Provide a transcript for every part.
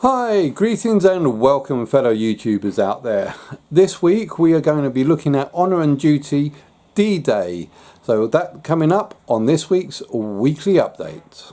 Hi, greetings and welcome fellow YouTubers out there. This week we are going to be looking at Honour and Duty D-Day. So that coming up on this week's weekly update.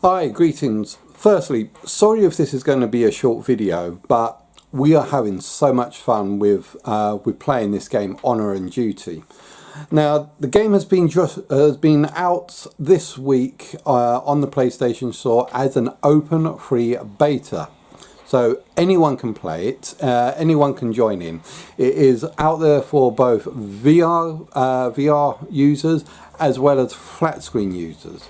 Hi, greetings. Firstly, sorry if this is going to be a short video, but we are having so much fun with playing this game, Honour and Duty. Now, the game has been out this week on the PlayStation Store as an open free beta. So anyone can play it, anyone can join in. It is out there for both VR users as well as flat screen users.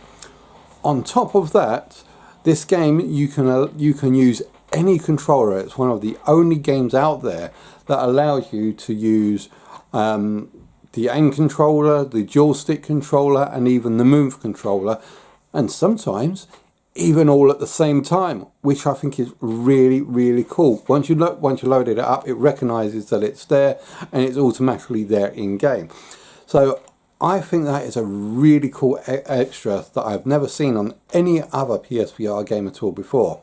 On top of that, this game you can use any controller. It's one of the only games out there that allows you to use the aim controller, the dual stick controller, and even the move controller, and sometimes even all at the same time, which I think is really cool. Once you loaded it up, it recognizes that it's there and it's automatically there in game. So I think that is a really cool extra that I've never seen on any other PSVR game at all before.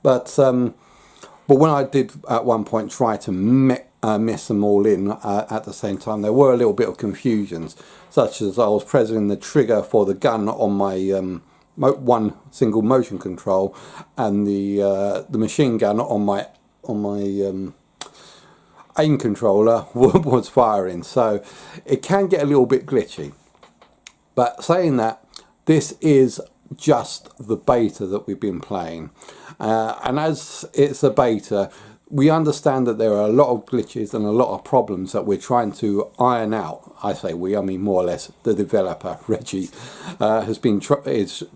But when I did at one point try to miss them all in at the same time, there were a little bit of confusions, such as I was pressing the trigger for the gun on my one single motion control, and the machine gun on my aim controller was firing, so it can get a little bit glitchy. But saying that, this is just the beta that we've been playing, and as it's a beta, we understand that there are a lot of glitches and a lot of problems that we're trying to iron out. I say we, I mean more or less the developer, Reggie, is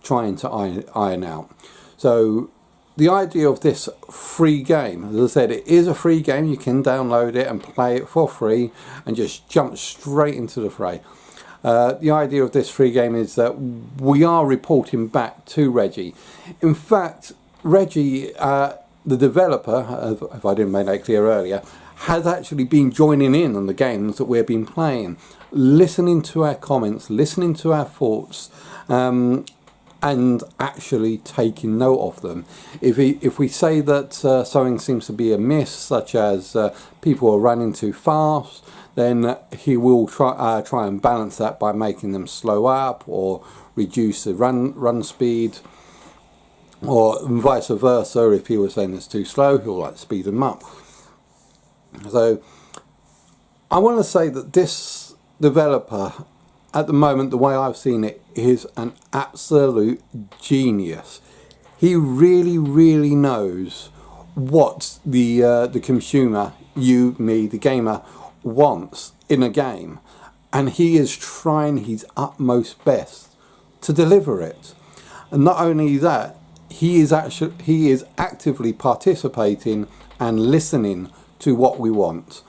trying to iron out. So the idea of this free game, as I said, it is a free game. You can download it and play it for free and just jump straight into the fray. The idea of this free game is that we are reporting back to Reggie. In fact, Reggie, the developer, if I didn't make that clear earlier, has actually been joining in on the games that we've been playing, listening to our comments, listening to our thoughts, and actually taking note of them. If we say that something seems to be amiss, such as people are running too fast, then he will try and balance that by making them slow up or reduce the run speed, or vice versa. If he was saying it's too slow, he'll like speed them up. So I want to say that this developer, at the moment, the way I've seen it, is an absolute genius. He really knows what the consumer, you, me, the gamer, wants in a game, and he is trying his utmost best to deliver it. And not only that, he is actively participating and listening to what we want.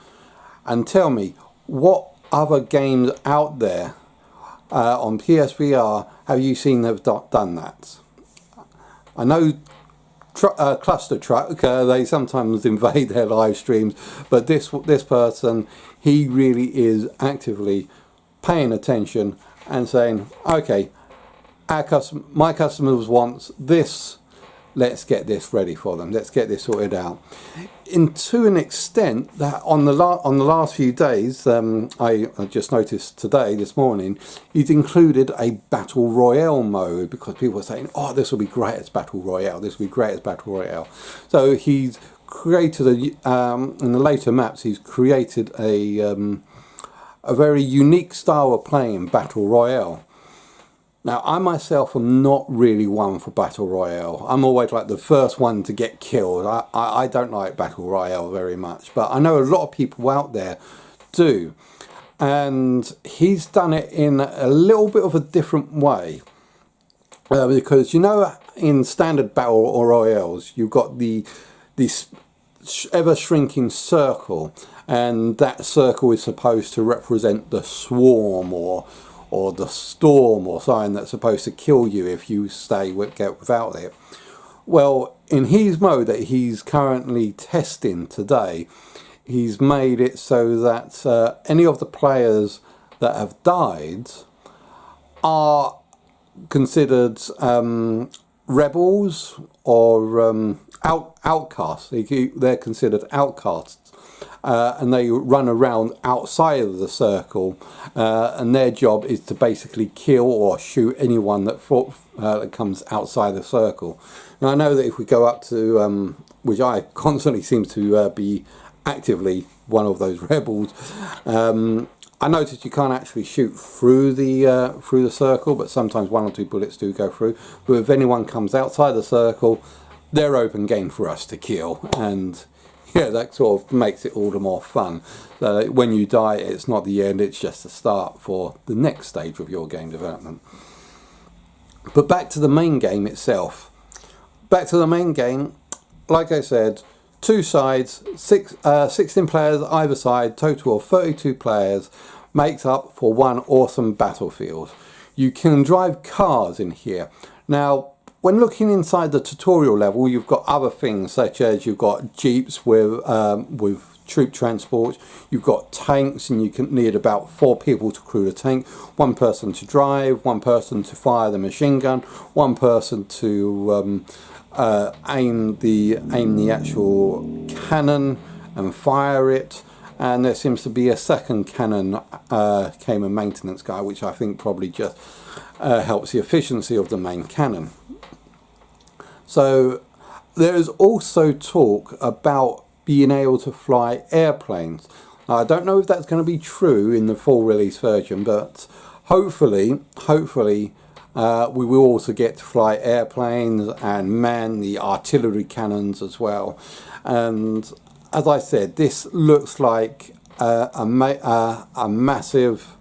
And tell me, what other games out there on PSVR have you seen that have done that? I know Cluster Truck, they sometimes invade their live streams, but this person, he really is actively paying attention and saying, okay, my customers want this, let's get this ready for them, let's get this sorted out. To an extent that on the last few days, I just noticed this morning, he's included a Battle Royale mode, because people are saying, oh, this will be great as Battle Royale, this will be great as Battle Royale. So he's created, in the later maps, he's created a very unique style of playing Battle Royale. Now, I myself am not really one for Battle Royale. I'm always like the first one to get killed. I don't like Battle Royale very much, but I know a lot of people out there do. And he's done it in a little bit of a different way. Because, you know, in standard Battle Royales, you've got the ever shrinking circle, and that circle is supposed to represent the swarm or the storm or something that's supposed to kill you if you get without it. Well, in his mode that he's currently testing today, he's made it so that any of the players that have died are considered rebels or outcasts. They're considered outcasts. And they run around outside of the circle, and their job is to basically kill or shoot anyone that comes outside the circle. Now I know that if we go up to, which I constantly seem to be actively one of those rebels, I noticed you can't actually shoot through the circle, but sometimes 1 or 2 bullets do go through. But if anyone comes outside the circle, they're open game for us to kill, and yeah, that sort of makes it all the more fun. When you die, it's not the end, it's just the start for the next stage of your game development. But back to the main game itself. Back to the main game, like I said, 2 sides, 16 players either side, total of 32 players, makes up for one awesome battlefield. You can drive cars in here. Now, when looking inside the tutorial level, you've got other things such as you've got jeeps with troop transport, you've got tanks, and you can need about 4 people to crew the tank, 1 person to drive, 1 person to fire the machine gun, 1 person to aim the actual cannon and fire it, and there seems to be a second cannon came a maintenance guy, which I think probably just helps the efficiency of the main cannon. So there is also talk about being able to fly airplanes. Now, I don't know if that's going to be true in the full release version, but hopefully we will also get to fly airplanes and man the artillery cannons as well. And as I said, this looks like a massive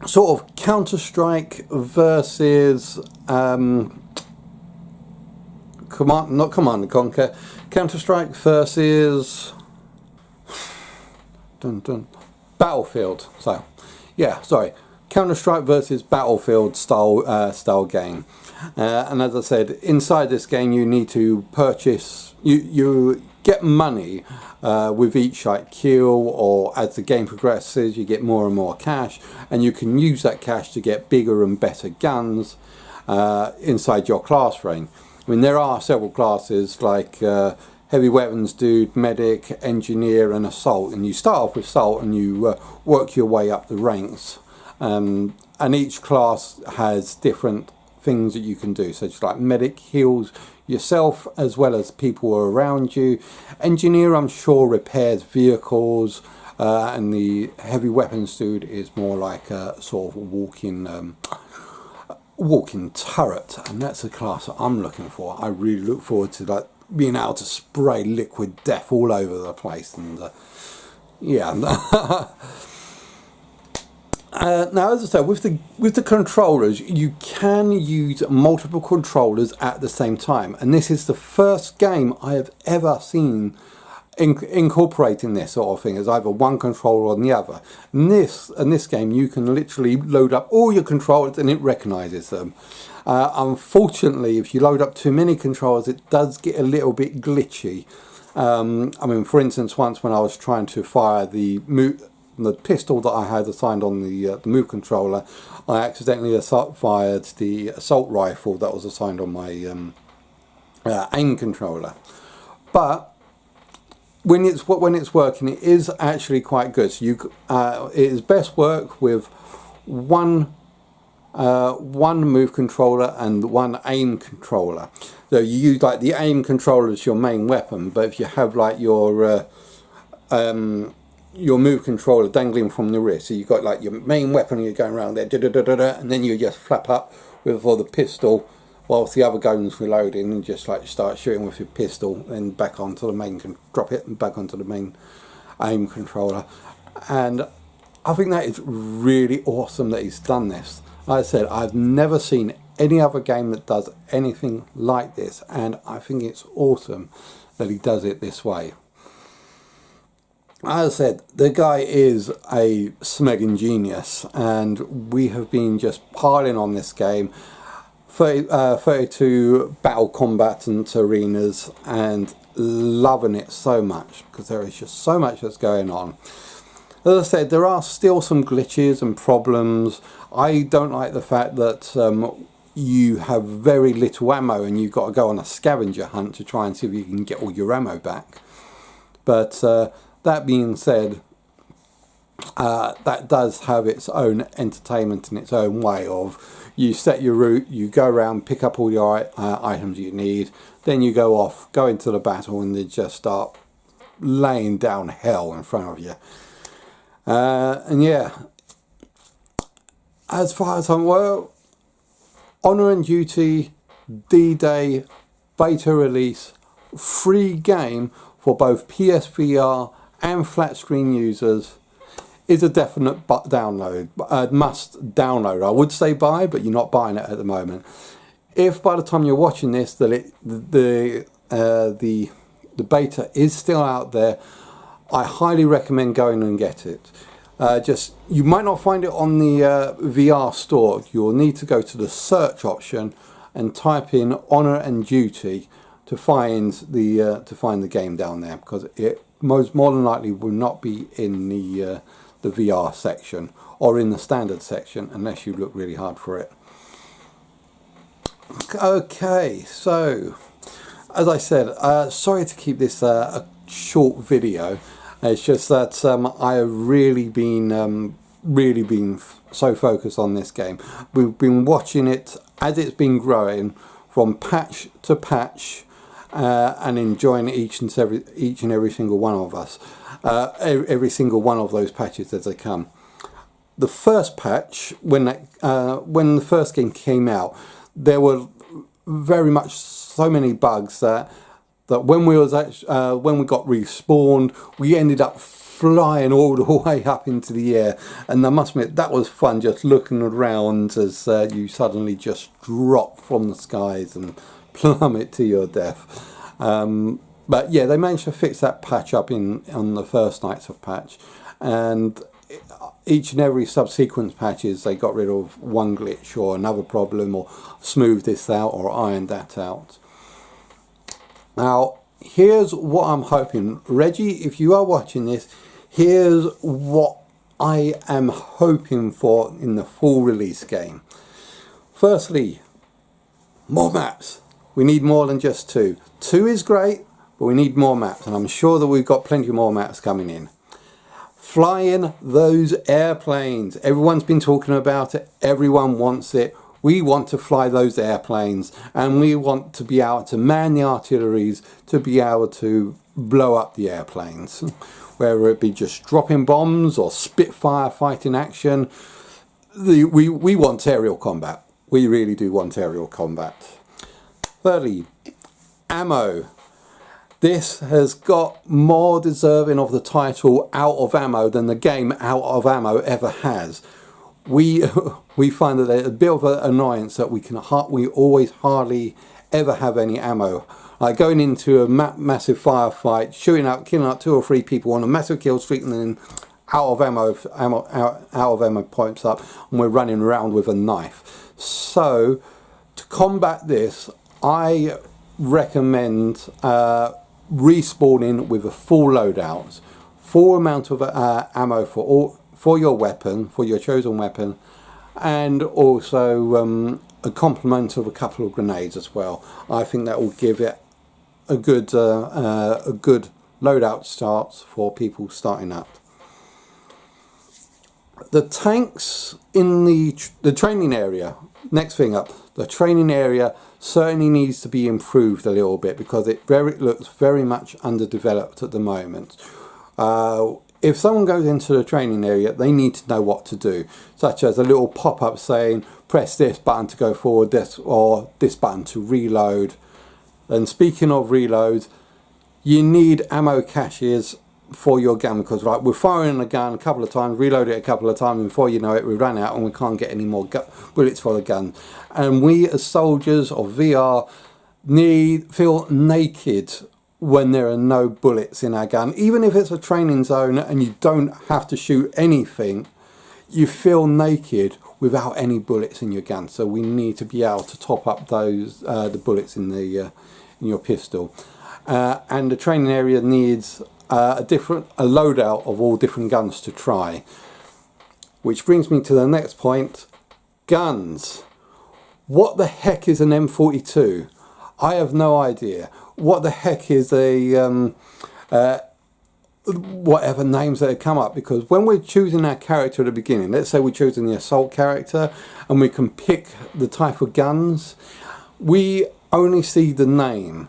sort of Counter-Strike versus Command & Conquer, Counter-Strike versus Battlefield. So yeah, sorry, Counter-Strike versus Battlefield style game. And as I said, inside this game you need to purchase, you get money with each like kill, or as the game progresses you get more and more cash, and you can use that cash to get bigger and better guns inside your class range. I mean, there are several classes like heavy weapons dude, medic, engineer and assault, and you start off with assault and you work your way up the ranks, and each class has different things that you can do, such as like medic heals yourself as well as people around you, engineer I'm sure repairs vehicles, and the heavy weapons dude is more like a sort of walking turret, and that's the class that I'm looking for. I really look forward to like being able to spray liquid death all over the place, and yeah. Now, as I said, with the controllers, you can use multiple controllers at the same time, and this is the first game I have ever seen incorporating this sort of thing as either one controller or the other. In this game you can literally load up all your controllers and it recognizes them. Unfortunately, if you load up too many controllers it does get a little bit glitchy. I mean, for instance, once when I was trying to fire the pistol that I had assigned on the move controller, I accidentally fired the assault rifle that was assigned on my aim controller. But when it's working, it is actually quite good. So it is best work with one move controller and one aim controller. So you use like the aim controller as your main weapon, but if you have like your move controller dangling from the wrist, so you've got like your main weapon, you're going around there, and then you just flap up for the pistol whilst the other gun's reloading, and just like start shooting with your pistol, then back onto the main, drop it and back onto the main aim controller. And I think that is really awesome that he's done this. Like I said, I've never seen any other game that does anything like this, and I think it's awesome. that he does it this way. As I said, the guy is a smegging genius, and we have been just piling on this game. 32 battle combatant arenas, and loving it so much because there is just so much that's going on. As I said, there are still some glitches and problems. I don't like the fact that you have very little ammo and you've got to go on a scavenger hunt to try and see if you can get all your ammo back. But that being said, that does have its own entertainment in its own way of, you set your route, you go around, pick up all your items you need, then you go off, go into the battle, and they just start laying down hell in front of you. And yeah, as far as I'm well, Honor and Duty D-Day beta release, free game for both PSVR and flat screen users, is a definite download, must download. I would say buy, but you're not buying it at the moment. If by the time you're watching this that the beta is still out there, I highly recommend going and get it. You might not find it on the VR store. You'll need to go to the search option and type in Honor and Duty to find the game down there, because it more than likely will not be in the VR section or in the standard section unless you look really hard for it. Okay, so as I said, sorry to keep this a short video. It's just that I have really been so focused on this game. We've been watching it as it's been growing from patch to patch, and enjoying each and every single one of us, every single one of those patches as they come. The first patch, when the first game came out, there were very much so many bugs that when we got respawned, we ended up flying all the way up into the air, and I must admit that was fun, just looking around as you suddenly just drop from the skies and plummet to your death. But yeah, they managed to fix that patch up on the first nights of patch, and each and every subsequent patches they got rid of one glitch or another problem, or smoothed this out or ironed that out. Now here's what I'm hoping. Reggie, if you are watching this, here's what I am hoping for in the full release game. Firstly, more maps. We need more than just two. Two is great, but we need more maps, and I'm sure that we've got plenty more maps coming in. Flying those airplanes. Everyone's been talking about it. Everyone wants it. We want to fly those airplanes, and we want to be able to man the artilleries to be able to blow up the airplanes. Whether it be just dropping bombs or Spitfire fighting action. We want aerial combat. We really do want aerial combat. Thirdly, ammo. This has got more deserving of the title Out of Ammo than the game Out of Ammo ever has. We find that there's a bit of an annoyance that we always hardly ever have any ammo. Like going into a massive firefight, killing out 2 or 3 people on a massive kill streak, and then out of ammo points up, and we're running around with a knife. So to combat this, I recommend respawning with a full loadout, full amount of ammo for your weapon, for your chosen weapon, and also a complement of a couple of grenades as well. I think that will give it a good loadout start for people starting up. The tanks in the training area. Next thing up, the training area certainly needs to be improved a little bit, because it looks very much underdeveloped at the moment. If someone goes into the training area, they need to know what to do, such as a little pop-up saying press this button to go forward, this button to reload. And speaking of reloads, you need ammo caches for your gun, because we're firing a gun a couple of times, reload it a couple of times, and before you know it, we run out and we can't get any more bullets for the gun. And we as soldiers of VR feel naked when there are no bullets in our gun. Even if it's a training zone and you don't have to shoot anything, you feel naked without any bullets in your gun. So we need to be able to top up those the bullets in the in your pistol. And the training area needs a loadout of all different guns to try. Which brings me to the next point, guns. What the heck is an M42? I have no idea. What the heck is a whatever names that have come up, because when we're choosing our character at the beginning, let's say we're choosing the assault character and we can pick the type of guns, we only see the name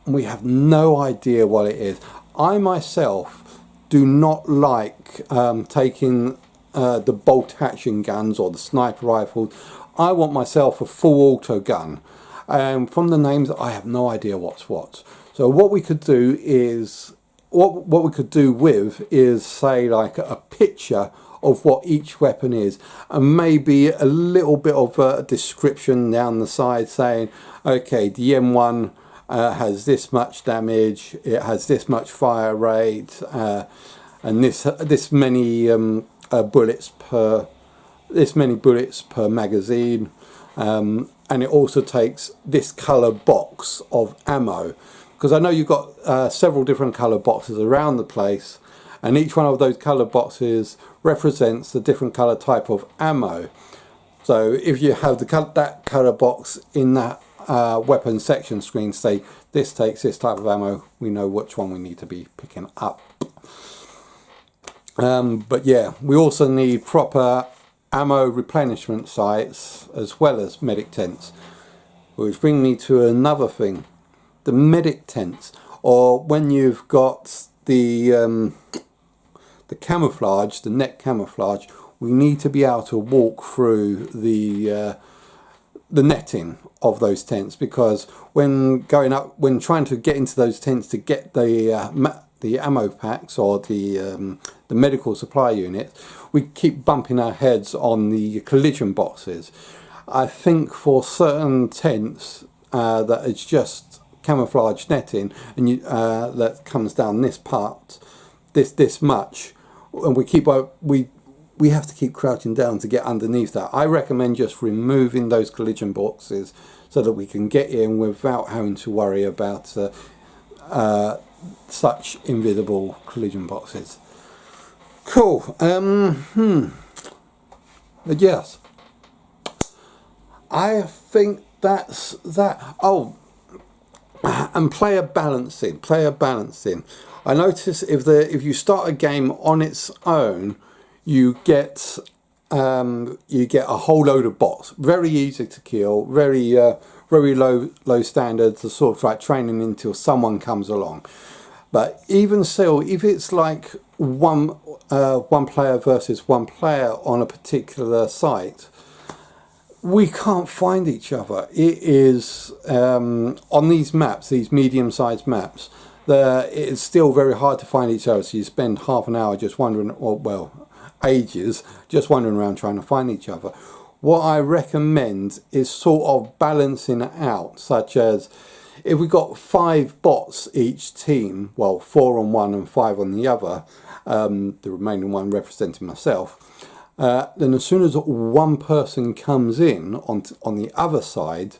and we have no idea what it is. I myself do not like taking the bolt action guns or the sniper rifles. I want myself a full auto gun, and from the names I have no idea what's what. So what we could do is what we could do with is say like a picture of what each weapon is, and maybe a little bit of a description down the side saying, okay, the M1 has this much damage, it has this much fire rate, and this many bullets per magazine, and it also takes this color box of ammo, because I know you've got several different color boxes around the place, and each one of those color boxes represents a different color type of ammo. So if you have that color box in that weapon section screen, say this takes this type of ammo, we know which one we need to be picking up. But yeah, we also need proper ammo replenishment sites as well as medic tents, which brings me to another thing, the medic tents, or when you've got the camouflage, the neck camouflage, we need to be able to walk through the netting of those tents, because when trying to get into those tents to get the ammo packs or the medical supply units, we keep bumping our heads on the collision boxes. I think for certain tents that it's just camouflage netting, and that comes down this part, this much, and we have to keep crouching down to get underneath that. I recommend just removing those collision boxes so that we can get in without having to worry about such invisible collision boxes. Cool. But yes, I think that's that. Oh, and player balancing. I notice if you start a game on its own, you get a whole load of bots. Very easy to kill. Very low standards. The sort of like training until someone comes along. But even still, if it's like one player versus one player on a particular site, we can't find each other. It is on these maps, these medium-sized maps, it's still very hard to find each other. So you spend half an hour just wandering, or well, ages just wandering around trying to find each other. What I recommend is sort of balancing it out, such as if we got 5 bots each team, well, 4 on one and 5 on the other, the remaining one representing myself, then as soon as one person comes in on the other side,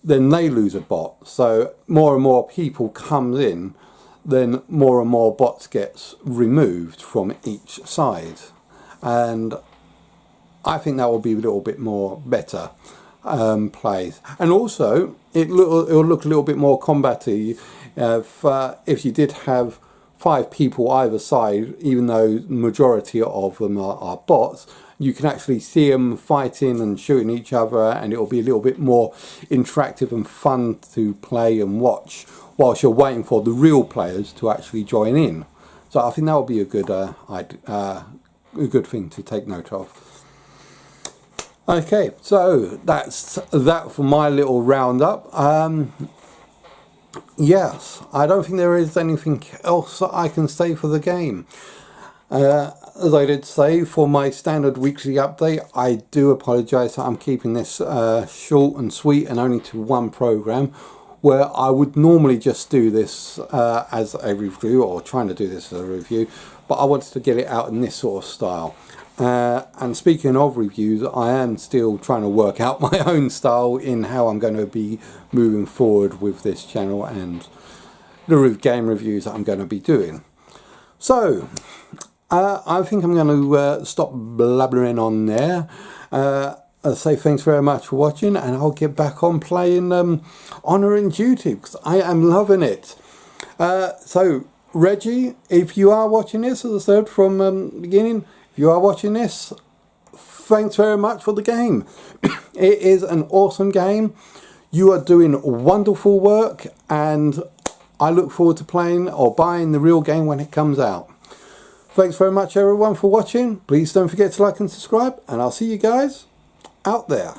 then they lose a bot. So more and more people comes in, then more and more bots gets removed from each side, and I think that will be a little bit more better plays, and also it'll look a little bit more combaty if you did have 5 people either side, even though the majority of them are bots. You can actually see them fighting and shooting each other, and it'll be a little bit more interactive and fun to play and watch whilst you're waiting for the real players to actually join in. So I think that would be a good thing to take note of. Okay, so that's that for my little roundup. Yes, I don't think there is anything else that I can say for the game. As I did say, for my standard weekly update, I do apologise that I'm keeping this short and sweet and only to one program. where I would normally just do this as a review, or trying to do this as a review, but I wanted to get it out in this sort of style. And speaking of reviews, I am still trying to work out my own style in how I'm going to be moving forward with this channel and the game reviews that I'm going to be doing. So I think I'm going to stop blabbering on there. I'll say thanks very much for watching, and I'll get back on playing Honor and Duty, because I am loving it. So Reggie, if you are watching this, as I said from the beginning, if you are watching this, thanks very much for the game. It is an awesome game. You are doing wonderful work, and I look forward to playing or buying the real game when it comes out. Thanks very much everyone for watching. Please don't forget to like and subscribe, and I'll see you guys out there.